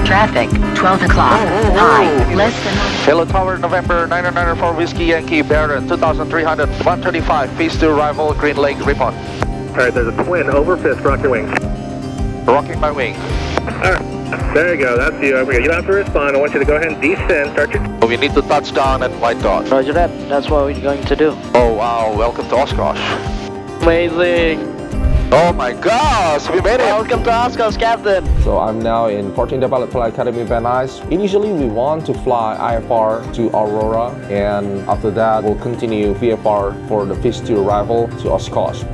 Traffic, 12 o'clock. High, less than... Hello Tower, November 994 Whiskey Yankee, Baron 2300, 135, FISK2 arrival, Green Lake, report. Alright, there's a twin over FISK, rock your wing. Rocking my wing. Alright, there you go, that's you. You don't have to respond, I want you to go ahead and descend, start your... We need to touch down at white dot. Roger that, that's what we're going to do. Oh wow, welcome to Oshkosh. Amazing. Oh my gosh, we made it! Welcome to Oshkosh, Captain. So I'm now in 14th Pilot Flight Academy, Van Nuys. Initially, we want to fly IFR to Aurora, and after that, we'll continue VFR for the FISK2 arrival to Oshkosh.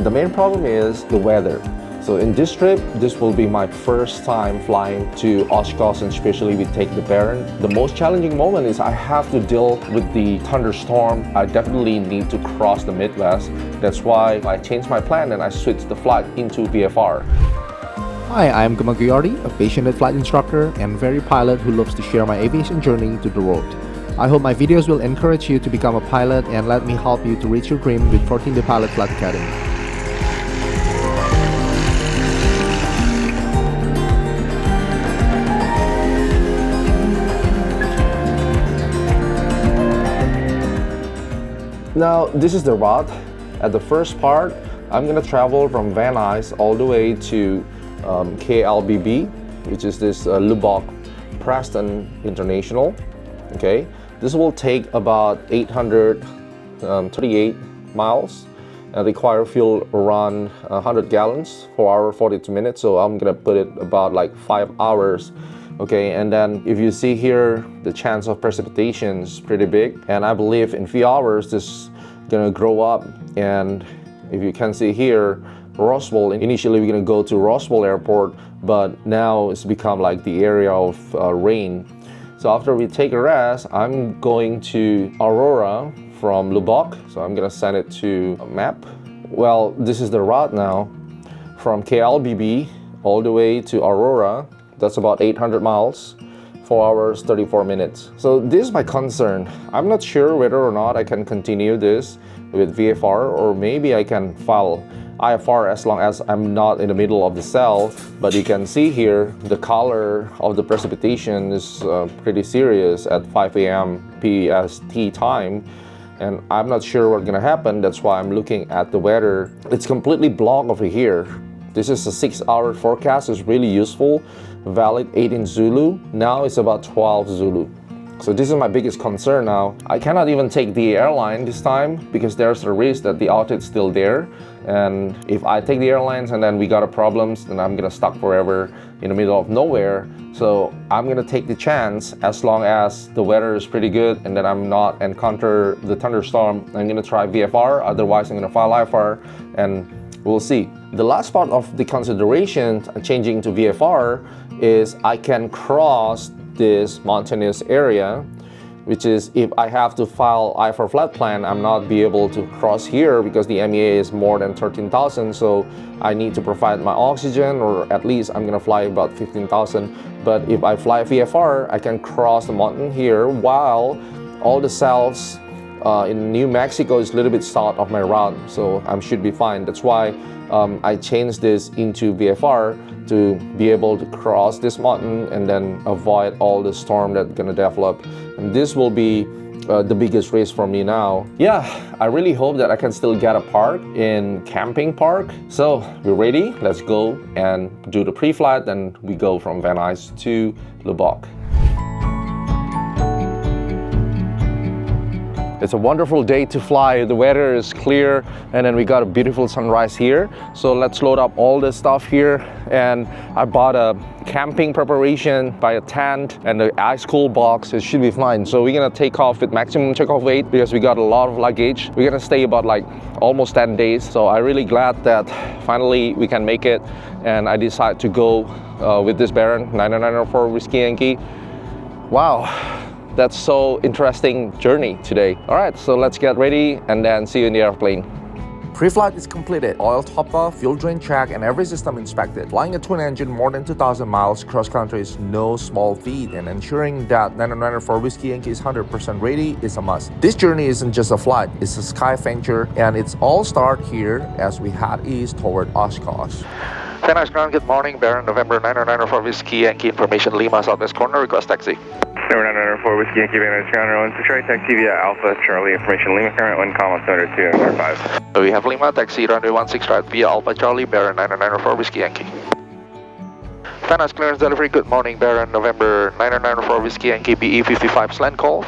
The main problem is the weather. So in this trip, this will be my first time flying to Oshkosh, and especially we take the Baron. The most challenging moment is I have to deal with the thunderstorm. I definitely need to cross the Midwest. That's why I changed my plan and I switched the flight into VFR. Hi, I'm Gamal Guyardi, a passionate flight instructor and very pilot who loves to share my aviation journey to the world. I hope my videos will encourage you to become a pilot and let me help you to reach your dream with 14th Pilot Flight Academy. Now, this is the route. At the first part, I'm gonna travel from Van Nuys all the way to KLBB, which is this Lubbock Preston International. Okay, this will take about 838 miles and require fuel around 100 gallons, 4 hours 42 minutes. So I'm gonna put it about like 5 hours. Okay, and then if you see here, the chance of precipitation is pretty big, and I believe in few hours this is gonna grow up. And if you can see here, Roswell, initially we're gonna go to Roswell Airport, but now it's become like the area of rain. So after we take a rest, I'm going to Aurora from Lubbock, so I'm gonna send it to a map. Well, this is the route now from KLBB all the way to Aurora. That's about 800 miles, 4 hours, 34 minutes. So this is my concern. I'm not sure whether or not I can continue this with VFR, or maybe I can file IFR as long as I'm not in the middle of the cell. But you can see here, the color of the precipitation is pretty serious at 5 a.m. PST time. And I'm not sure what's gonna happen. That's why I'm looking at the weather. It's completely blocked over here. This is a 6-hour forecast. It's really useful. Valid 18 Zulu. Now it's about 12 Zulu. So this is my biggest concern now. I cannot even take the airline this time because there's a risk that the altitude is still there. And if I take the airlines and then we got a problems, then I'm gonna stuck forever in the middle of nowhere. So I'm gonna take the chance as long as the weather is pretty good and then I'm not encounter the thunderstorm. I'm gonna try VFR, otherwise I'm gonna file IFR and we'll see. The last part of the consideration changing to VFR is I can cross this mountainous area, which is if I have to file IFR flight plan, I'm not be able to cross here because the MEA is more than 13,000. So I need to provide my oxygen, or at least I'm gonna fly about 15,000. But if I fly VFR, I can cross the mountain here while all the cells in New Mexico is a little bit south of my route, so I should be fine. That's why I changed this into VFR to be able to cross this mountain and then avoid all the storm that's gonna develop. And this will be the biggest race for me now. Yeah, I really hope that I can still get a park in camping park. So we're ready. Let's go and do the pre-flight. Then we go from Van Nuys to Lubbock. It's a wonderful day to fly. The weather is clear and then we got a beautiful sunrise here. So let's load up all this stuff here. And I bought a camping preparation, buy a tent and the ice cool box. It should be fine. So we're gonna take off with maximum takeoff weight because we got a lot of luggage. We're gonna stay about like almost 10 days. So I'm really glad that finally we can make it. And I decided to go with this Baron 994 Whiskey Yankee. Wow. That's so interesting journey today. All right, so let's get ready and then see you in the airplane. Pre-flight is completed, oil topped off, fuel drain check, and every system inspected. Flying a twin engine more than 2,000 miles cross-country is no small feat, and ensuring that 994 Whiskey Yankee is 100% ready is a must. This journey isn't just a flight, it's a sky venture, and it's all start here as we head east toward Oshkosh. Van Nuys ground, good morning. Baron November 994 Whiskey Yankee information Lima Southwest corner, request taxi. Number 994 Whiskey Yankee, Van Nuys ground, runway Detroit, taxi via Alpha Charlie, information Lima, current wind calm 202 and 5. So we have Lima, taxi runway 16 right via Alpha Charlie, Baron 994 Whiskey Yankee. Van Nuys clearance delivery, good morning. Baron November 994 Whiskey Yankee BE55 slant call.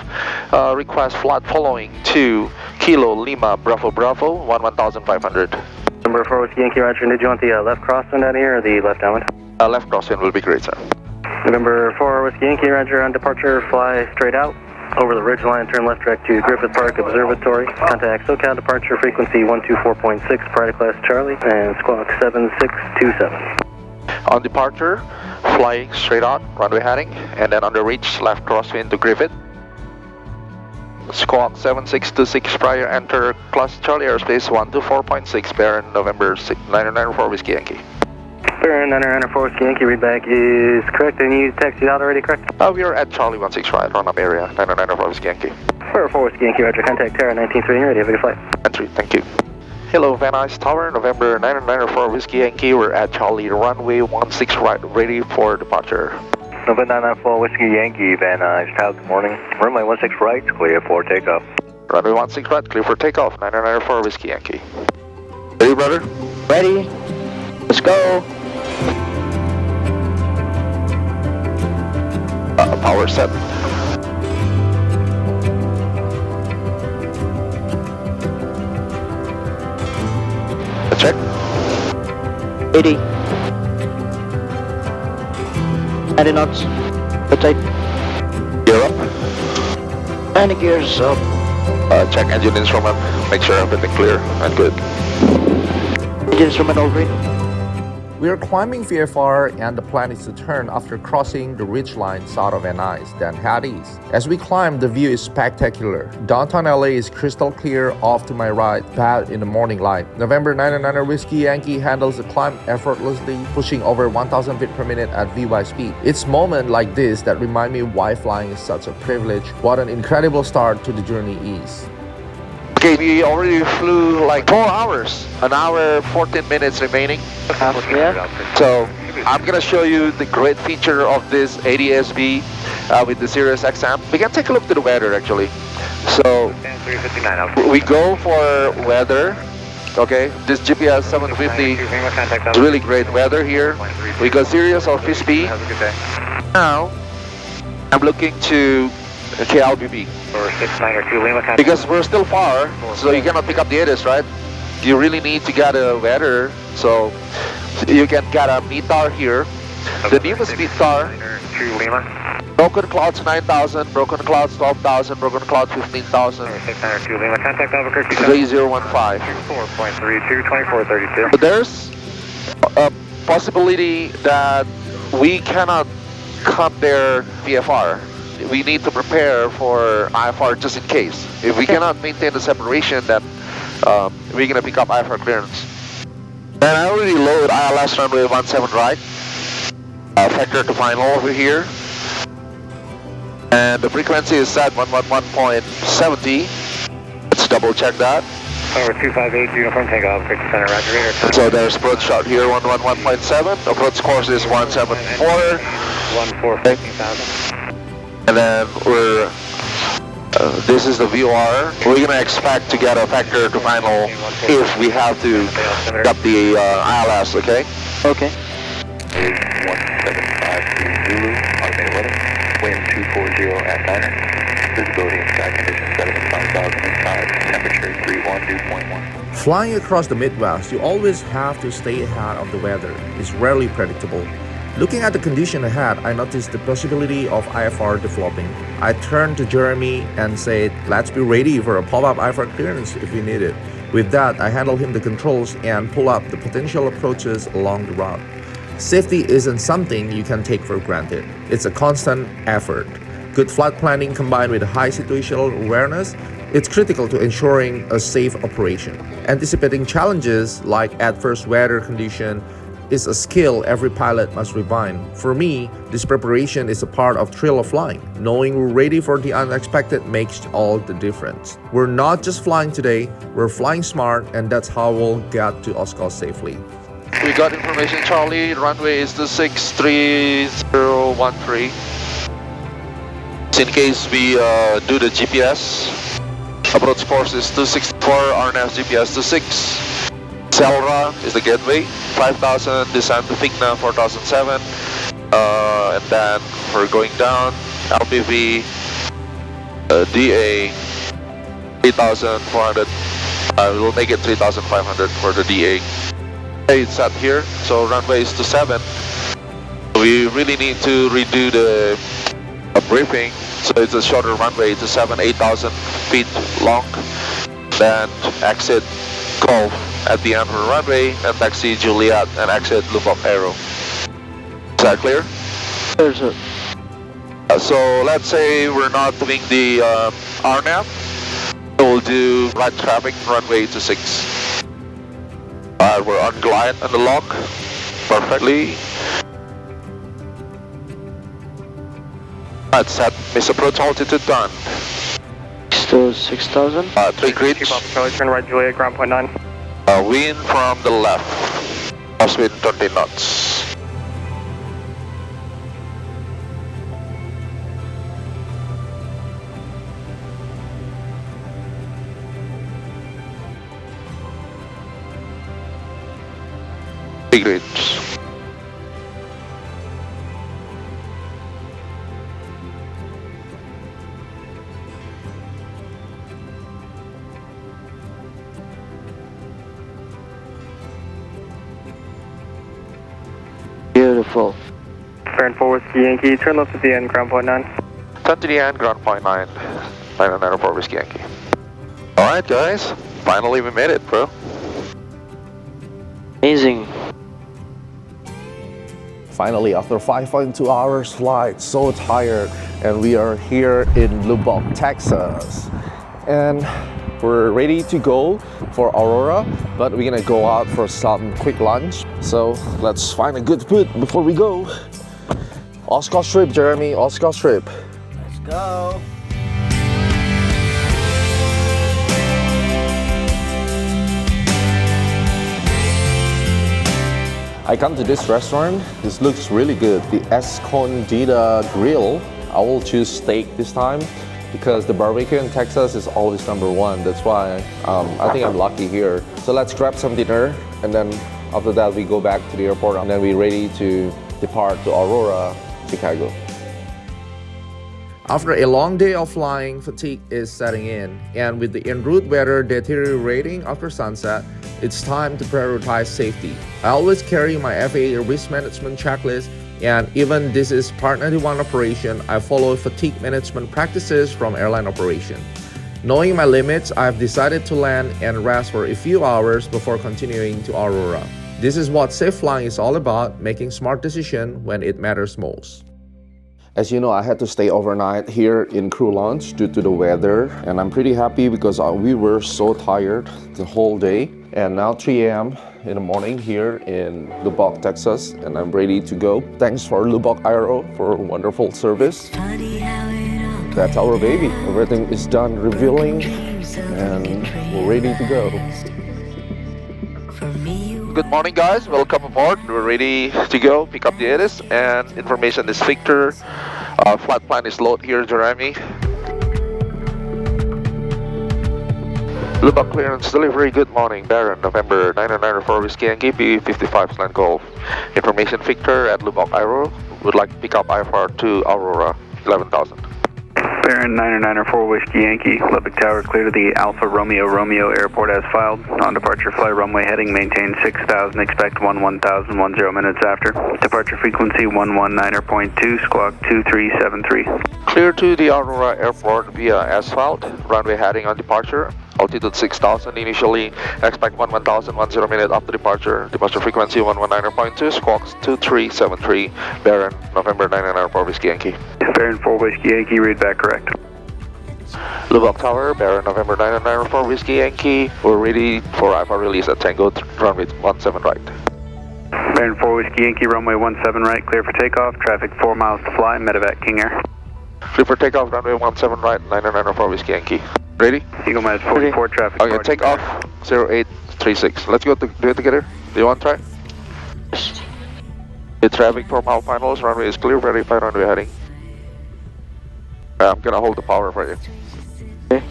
Request flight following to Kilo Lima Bravo Bravo 11500. Number 4 Whiskey Yankee, Roger. Did you want the left crosswind out here or the left downwind? Left crosswind will be great, sir. November 4 Whiskey Yankee, Roger. On departure, fly straight out over the ridge line, turn left direct to Griffith Park Observatory. Contact SoCal departure frequency 124.6, priority class Charlie, and squawk 7627. On departure, flying straight on, runway heading, and then on the reach, left crosswind to Griffith. Squawk 7626 prior, enter class Charlie airspace 124.6, Baron November 994 Whiskey Yankee. Baron 994 Whiskey Yankee, readback is correct, and you taxied out already, correct? We are at Charlie 16 right, run up area, 994 Whiskey Yankee. Baron 4 Whiskey Yankee, Roger. Contact Terra 1930, ready, have a good flight. Entry, thank you. Hello, Van Nuys Tower, November 994 Whiskey Yankee, we're at Charlie runway 16 right, ready for departure. November 994 Whiskey Yankee, Van Nuys Tower, good morning. Runway 16 right, clear for takeoff. Runway 16 right, clear for takeoff, 994 Whiskey Yankee. Ready, brother? Ready? Let's go. Power set. Check. 80. 90 knots. Rotate. Gear up. 90 gears up. Check engine instrument. Make sure everything clear and good. Engine instrument all green. We are climbing VFR and the plan is to turn after crossing the ridgeline south of Van Nuys, then head east. As we climb, the view is spectacular. Downtown LA is crystal clear off to my right, bathed in the morning light. November 999 Whiskey Yankee handles the climb effortlessly, pushing over 1,000 feet per minute at VY speed. It's moments like this that remind me why flying is such a privilege. What an incredible start to the journey is. Okay, we already flew like 4 hours, an hour, 14 minutes remaining. Yeah. So I'm gonna show you the great feature of this ADS-B with the Sirius XM. We can take a look to the weather actually. So we go for weather. Okay, this GPS 750 is really great weather here. We go Sirius or FISK2. Now I'm looking to KLBB. Because we're still far, so you cannot pick up the ADS, right? You really need to get a weather, so you can get a METAR here. The newest METAR, broken clouds 9,000, broken clouds 12,000, broken cloud 15,000. 3015. But there's a possibility that we cannot cut their VFR. We need to prepare for IFR just in case. If we cannot maintain the separation, then we're gonna pick up IFR clearance. And I already load ILS runway 17 right. Factor to final over here. And the frequency is set 111.70. Let's double check that. Over 258, uniform takeoff, 50 center, roger, radar. So there's approach shot here 111.7. Approach course is 174. 15,000. And then this is the VOR. We're gonna expect to get a factor to final if we have to up the ILS, okay? Okay. 175 Zulu, automated weather, wind 240 at 9er, visibility and sky conditions 75,000 inside, temperature 31 dew point 1. Flying across the Midwest, you always have to stay ahead of the weather. It's rarely predictable. Looking at the condition ahead, I noticed the possibility of IFR developing. I turned to Jeremy and said, let's be ready for a pop-up IFR clearance if we need it. With that, I handle him the controls and pull up the potential approaches along the route. Safety isn't something you can take for granted. It's a constant effort. Good flight planning combined with high situational awareness, it's critical to ensuring a safe operation. Anticipating challenges like adverse weather condition is a skill every pilot must refine. For me, this preparation is a part of thrill of flying. Knowing we're ready for the unexpected makes all the difference. We're not just flying today, we're flying smart, and that's how we'll get to Oshkosh safely. We got information, Charlie. Runway is 263.013. In case we do the GPS, approach course is 264, RNAV GPS 26. Selra is the gateway, 5,000, descend to Figna 4,007. And then we're going down, LPV, DA 3,400. We'll make it 3,500 for the DA. Okay, it's set here, so runway is 27. We really need to redo the briefing, so it's a shorter runway, to 8,000 feet long. Then exit Gulf at the end of the runway and taxi Juliet and exit Lubbock Aero. Is that clear? Clear, sir. So let's say we're not doing the RNAV, we'll do right traffic runway 26. We're on glide and the lock perfectly. That's set. Miss approach altitude done. Still 6,000. 3 grids. Keep up, Charlie, turn right, Juliet, ground point 9. Wind from the left. Crosswind 20 knots. Grids. Beautiful. Baron 4 Whiskey Yankee, turn left at the end, ground point 9. Turn to the end, ground point 9. 994 Whiskey Yankee. Alright guys, finally we made it, bro. Amazing. Finally, after 5.2 hours flight, so tired, and we are here in Lubbock, Texas. And we're ready to go for Aurora, but we're gonna go out for some quick lunch. So let's find a good food before we go. Oshkosh trip, Jeremy, Oshkosh trip. Let's go. I come to this restaurant. This looks really good. The Escondida Grill. I will choose steak this time because the barbecue in Texas is always #1. That's why I think I'm lucky here. So let's grab some dinner, and then after that we go back to the airport, and then we're ready to depart to Aurora, Chicago. After a long day of flying, fatigue is setting in, and with the en route weather deteriorating after sunset, it's time to prioritize safety. I always carry my FAA risk management checklist, and even this is Part 91 operation, I follow fatigue management practices from airline operation. Knowing my limits, I've decided to land and rest for a few hours before continuing to Aurora. This is what safe flying is all about, making smart decisions when it matters most. As you know, I had to stay overnight here in crew lounge due to the weather, and I'm pretty happy because we were so tired the whole day. And now 3 a.m. in the morning here in Lubbock, Texas, and I'm ready to go. Thanks for Lubbock Aero for wonderful service. That's our baby. Everything is done revealing, and we're ready to go. Good morning guys, welcome aboard. We're ready to go, pick up the ATIS, and information is Victor. Flight plan is load here, Jeremy. Lubbock clearance delivery, good morning. Baron, November 994 Whiskey Yankee, B55 Slant Golf. Information Victor at Lubbock Aero. Would like to pick up IFR to Aurora, 11,000. Baron 994 Whiskey Yankee, Lubbock Tower clear to the Alpha Romeo Romeo Airport as filed. On departure fly runway heading maintain 6,000, expect 11,000, 10 minutes after. Departure frequency 119.2, squawk 2373. Clear to the Aurora Airport via asphalt, runway heading on departure. Altitude 6,000 initially, expect 11,000, 10 minutes after departure. Departure frequency 119.2, squawks 2373. Baron, November 994 Whiskey Yankee. Baron 4 Whiskey Yankee, read back correct. Lubbock Tower, Baron, November 994 Whiskey Yankee. We're ready for IFR release at Tango, runway 17 right. Baron 4 Whiskey Yankee, runway 17 right, clear for takeoff. Traffic 4 miles to fly, medevac King Air. Clear for takeoff, runway 17 right, 994 Whiskey Yankee. Ready? Eagle Med 44 traffic. Okay, take off 0836. Let's go do it together. Do you want to try? The traffic for mile finals, runway is clear, verify runway heading. I'm gonna hold the power for you. Okay.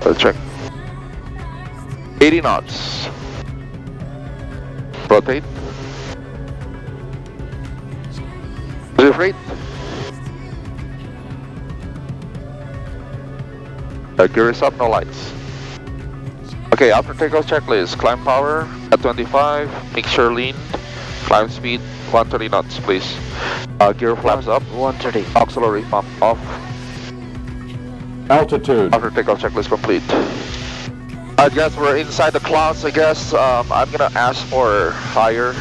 Let's check. 80 knots. Rotate. Lift rate. Gear is up, no lights. Okay, after takeoff checklist, climb power at 25, mixture lean, climb speed 130 knots, please. Gear flaps up, 130. auxiliary pump off. Altitude. After takeoff checklist complete. I guess we're inside the clouds, I guess. I'm gonna ask for higher.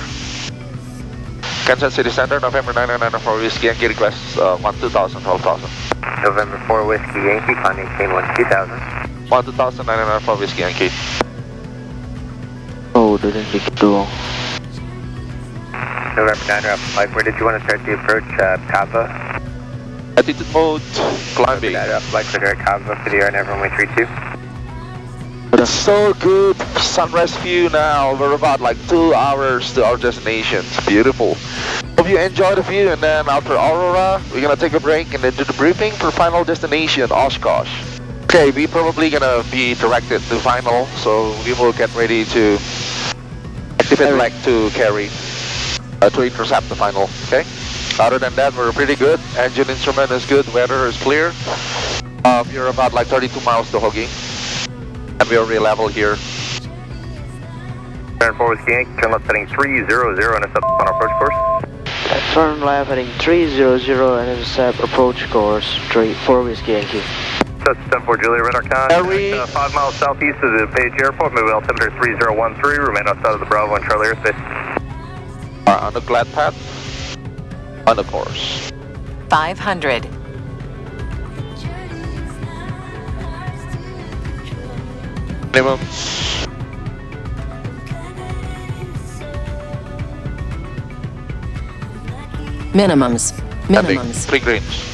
Kansas City Center, November 994 Whiskey Yankee requests 1-2000, 12,000. November 4 Whiskey Yankee, climbing chain 1-2000. 1-2000, Whiskey Yankee. Oh, didn't take too long. November 9 Mike, where did you want to start the approach? Kappa? Attitude mode, climbing. Mike, for direct Kappa for the air and runway 32. It's so good, sunrise view now. We're about like 2 hours to our destination. It's beautiful. Hope you enjoy the view, and then after Aurora, we're gonna take a break and then do the briefing for final destination, Oshkosh. Okay, we probably gonna be directed to final, so we will get ready to activate leg to carry, to intercept the final, okay? Other than that, we're pretty good. Engine instrument is good, weather is clear. You're about like 32 miles to Hoagie. And we are re-level here. Turn 4 Whiskey Yankee, turn left heading 300 and a step on approach course. Turn left heading 300 and intercept approach course 4 Whiskey Yankee. That's 10-4 Julia, radar con. 5 miles southeast of the Page Airport, move altimeter 3013, remain outside of the Bravo and Charlie airspace. On the glide path, on the course. 500. Minimum. Minimums. Ending, Minimums. 3 greens.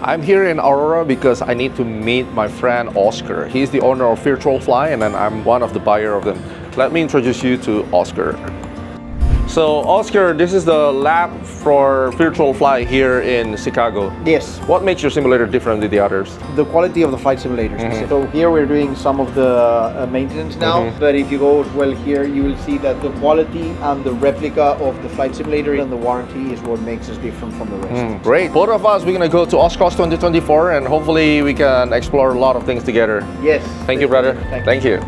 I'm here in Aurora because I need to meet my friend Oscar. He's the owner of Virtual Fly, and then I'm one of the buyer of them. Let me introduce you to Oscar. So Oscar, this is the lab for Virtual Fly here in Chicago. Yes, What makes your simulator different than the others? the quality of the flight simulators. So here we're doing some of the maintenance now, but if you go well here, you will see that the quality and the replica of the flight simulator and the warranty is what makes us different from the rest. Great. Both of us, we're gonna go to Oshkosh 2024, and hopefully we can explore a lot of things together. Yes. Thank you, brother. Thank you.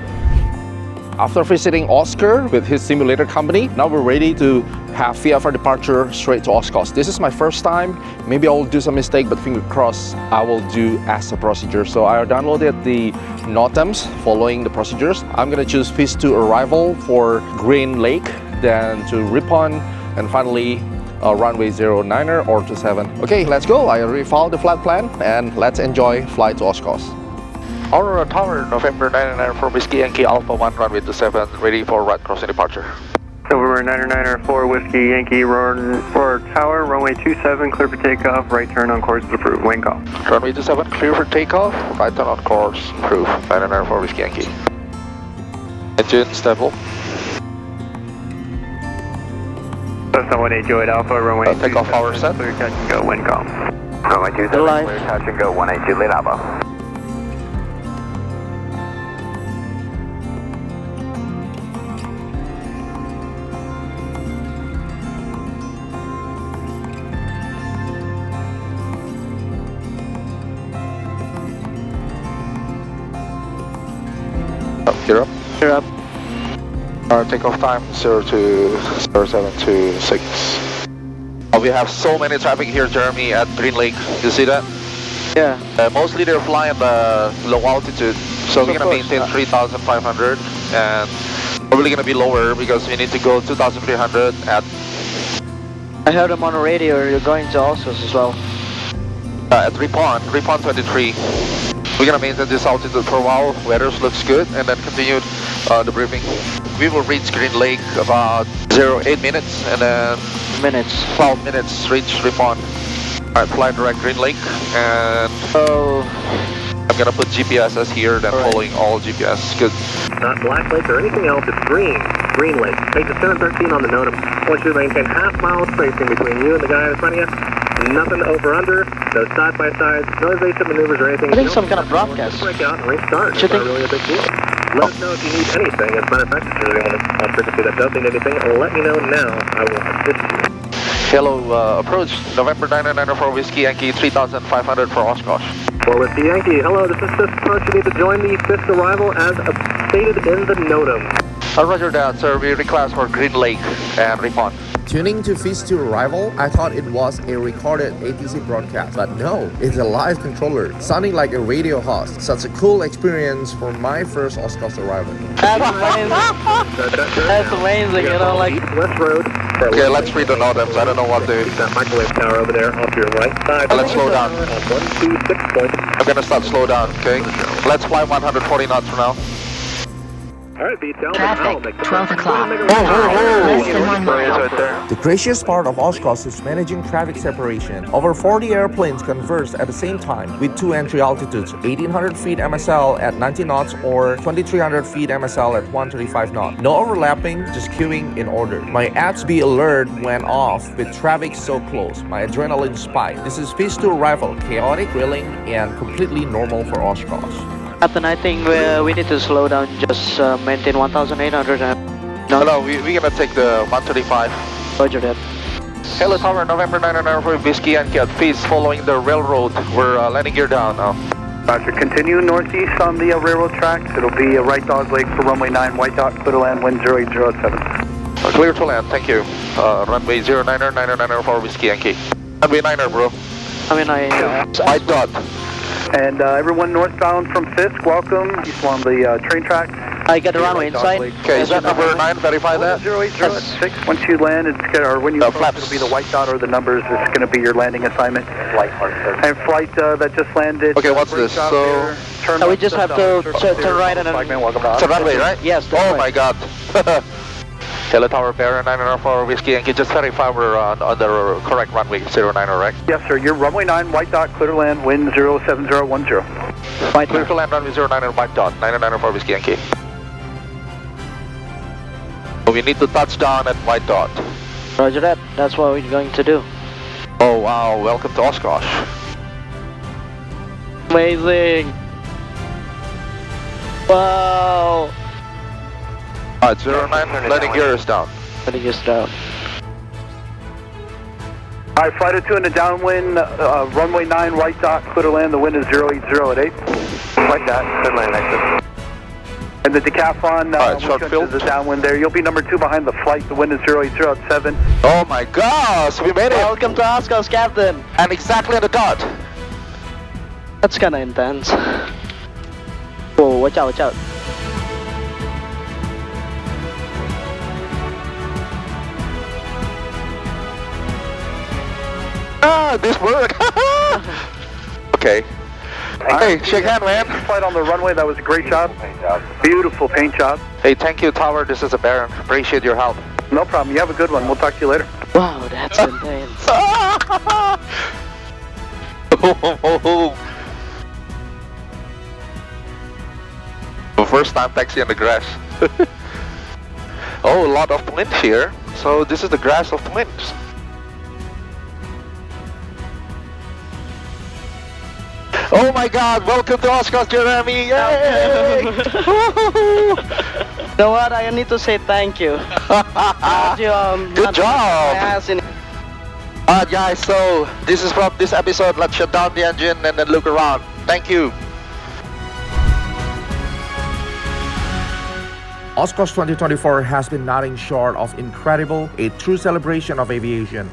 After visiting Oscar with his simulator company, now we're ready to have VFR departure straight to Oshkosh. This is my first time. Maybe I'll do some mistake, but finger crossed, I will do as a procedure. So I downloaded the NOTAMs following the procedures. I'm gonna choose FISK2 arrival for Green Lake, then to Ripon, and finally runway 09er or 27. Okay, let's go. I already followed the flight plan, and let's enjoy flight to Oshkosh. Aurora Tower, November 994 Whiskey Yankee Alpha 1, runway 27, ready for right crossing departure. November 994 Whiskey Yankee, for tower, runway 27, clear for takeoff, right turn on course is approved, wind call. Runway 27, clear for takeoff, right turn on course, approved, 994 Whiskey Yankee. Engine stable. Cessna 180 Alpha, runway Takeoff power set. Clear touch and go, wind call. Runway 27, Line. clear touch and go, 182 late Alpha. Gear up. Gear up. Takeoff time 020726. We have so many traffic here, Jeremy, at Green Lake. You see that? Yeah. Mostly they're flying at low altitude, so we're gonna maintain 3,500, and probably gonna be lower because we need to go 2,300 at. I heard them on the radio. You're going to Oshkosh as well. At Ripon 23. We're gonna maintain this altitude for a while. Weather looks good, and then continue the briefing. We will reach Green Lake about 8 minutes, and then 12 minutes reach Ripon. Alright, fly direct Green Lake, and I'm gonna put GPSs here, then following all GPS. Good. Not Black Lake or anything else, it's Green Lake. Take the 713 on the NOTAM. I want you to maintain half-mile spacing between you and the guy in front of you. Nothing over-under, no side-by-sides, no evasive maneuvers or anything. I think some kind of broadcast. Break out and restart. It's not really a big deal. Let us know if you need anything. As a matter of fact, if there's anyone on frequency that does need anything, let me know now. I will assist you. Hello, approach November 994 Whiskey Yankee 3,500 for Oshkosh. For Whiskey Yankee, hello, this is FISK approach. You need to join the FISK arrival as stated in the NOTAM. Roger that, sir. We request for Green Lake and Ripon. Tuning to FISK2 arrival, I thought it was a recorded ATC broadcast, but no, it's a live controller, sounding like a radio host. Such a cool experience for my first Oshkosh arrival. That's amazing. That's amazing, you know, like... West Road. Okay, let's read the NOTAMs. I don't know what to... That microwave tower over there off your right side. Let's slow down. 126 point. I'm gonna start slow down, okay? Let's fly 140 knots for now. Alright, detail. Traffic, 12 o'clock. Less than 1 mile. The craziest part of Oshkosh is managing traffic separation. Over 40 airplanes converge at the same time with two entry altitudes, 1,800 feet MSL at 90 knots or 2,300 feet MSL at 135 knots. No overlapping, just queuing in order. My ATSB alert went off with traffic so close. My adrenaline spiked. This is FISK2 arrival, chaotic, thrilling, and completely normal for Oshkosh. Captain, I think we need to slow down, just maintain 1,800 and... No. Hello, we're gonna take the 135. Roger that. Hello, Tower, November 994 Whiskey Yankee at FISK following the railroad. We're landing gear down now. Roger, continue northeast on the railroad tracks. It'll be a right dog leg for runway 9, white dot, clear to land, wind 0807. Clear to land, thank you. Runway 09er, 994 Whiskey Yankee. Runway 9er, bro. White dot. And everyone northbound from FISK, welcome. East on the train track. I got the runway inside. Okay, is that number 9? Verify that. 080 at 6. Once you land, it's gonna, or when you approach, it'll be the white dot or the numbers. It's going to be your landing assignment. And flight that just landed. Okay, what's this? So we just have to turn right and then... it's a runway, right? Yes. Oh my God. Hello, Tower, Baron 994 Whiskey Yankee. Just verify we're on the correct runway 09, right? Yes, sir. You're runway 9, white dot, clear to land, wind 07010. White clear to land, runway 09 and white dot, 994 Whiskey Yankee. So we need to touch down at white dot. Roger that. That's what we're going to do. Oh wow, welcome to Oshkosh. Amazing. Wow. Alright, 09, landing gear is down. Letting us down. Alright, flight 2 in the downwind, runway 9, white dot, clear to land, the wind is 080 at 8. White dot, clear land exit. And the decathlon, short field. the downwind there. You'll be number 2 behind the flight, the wind is 080 at 7. Oh my gosh, we made it! Welcome to Oshkosh, Captain. And exactly on the dot. That's kinda intense. Whoa, watch out, watch out. Ah, this worked! Okay. Hey, shake hand, man. Flight on the runway, that was a great job. Beautiful paint job. Hey, thank you, Tower. This is a Baron. Appreciate your help. No problem. You have a good one. We'll talk to you later. Wow, that's intense. First time taxi on the grass. Oh, a lot of twins here. So this is the grass of twins. Oh my God! Welcome to Oshkosh, Jeremy! Yay! You know what? I need to say thank you. Good job! Alright guys, so this is from this episode. Let's shut down the engine and then look around. Thank you. Oshkosh 2024 has been nothing short of incredible, a true celebration of aviation.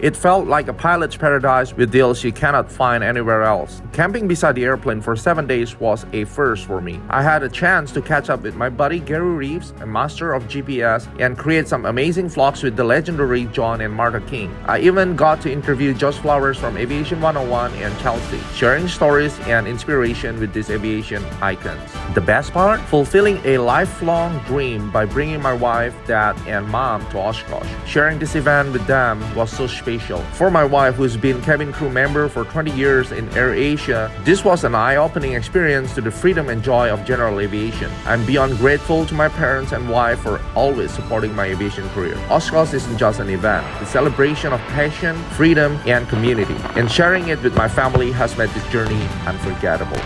It felt like a pilot's paradise with deals you cannot find anywhere else. Camping beside the airplane for 7 days was a first for me. I had a chance to catch up with my buddy Gary Reeves, a master of GPS, and create some amazing vlogs with the legendary John and Martha King. I even got to interview Josh Flowers from Aviation 101 and Chelsea, sharing stories and inspiration with these aviation icons. The best part? Fulfilling a lifelong dream by bringing my wife, dad, and mom to Oshkosh. Sharing this event with them was so special. For my wife, who's been cabin crew member for 20 years in AirAsia, this was an eye-opening experience to the freedom and joy of general aviation. I'm beyond grateful to my parents and wife for always supporting my aviation career. Oshkosh isn't just an event, it's a celebration of passion, freedom, and community. And sharing it with my family has made this journey unforgettable.